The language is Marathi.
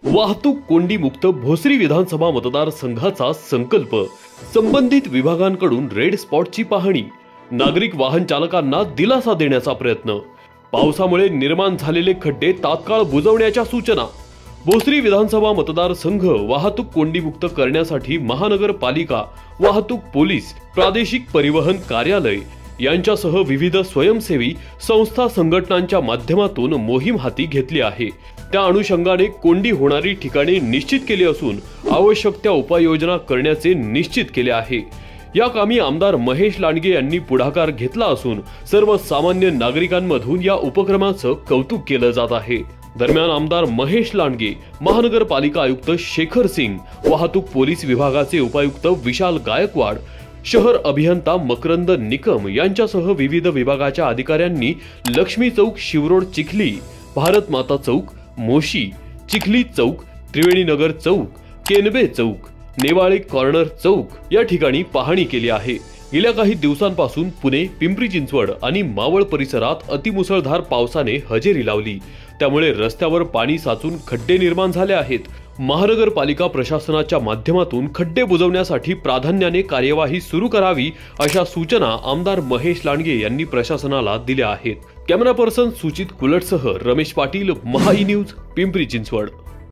वाहतूक कोंडी मुक्त भोसरी विधानसभा मतदारसंघाचा संकल्प, संबंधित विभागांकडून रेड स्पॉटची पाहणी, नागरिक वाहन चालकांना दिलासा देण्याचा प्रयत्न, पावसामुळे निर्माण झालेले खड्डे तात्काळ बुजवण्याच्या सूचना। भोसरी विधानसभा मतदारसंघ वाहतूक कोंडीमुक्त करण्यासाठी महानगरपालिका, वाहतूक पोलीस, प्रादेशिक परिवहन कार्यालय यांच्यासह विविध स्वयंसेवी संस्था संघटनांच्या माध्यमातून मोहीम हाती घेतली आहे। त्या अनुषंगाने कोंडी होणारी ठिकाणे निश्चित केली असून आवश्यक त्या उपाययोजना करण्याचे निश्चित केले आहे। या कामी आमदार महेश लांडगे यांनी पुढाकार घेतला असून सर्वसामान्य नागरिकांमधून या उपक्रमाचं कौतुक केलं जात आहे। दरम्यान आमदार महेश लांडगे, महानगरपालिका आयुक्त शेखर सिंग, वाहतूक पोलीस विभागाचे उपायुक्त विशाल गायकवाड, शहर अभियंता मकरंद निकम यांच्यासह विविध विभागाच्या अधिकाऱ्यांनी लक्ष्मी चौक, शिवरोड चिखली, भारत माता चौक, मोशी, चिखली चौक, त्रिवेणी नगर चौक, केनबे चौक, नेवाळे कॉर्नर चौक या ठिकाणी पाहणी केली आहे। गेल्या काही दिवसांपासून पुणे, पिंपरी चिंचवड आणि मावळ परिसरात अतिमुसळधार पावसाने हजेरी लावली, त्यामुळे रस्त्यावर पाणी साचून खड्डे निर्माण झाले आहेत। महानगरपालिका प्रशासनाच्या माध्यमातून खड्डे बुजवण्यासाठी प्राधान्याने कार्यवाही सुरू करावी अशा सूचना आमदार महेश लांडगे यांनी प्रशासनाला दिल्या आहेत। कॅमेरा पर्सन सुचित कुलटसह रमेश पाटील, महाई न्यूज, पिंपरी चिंचवड।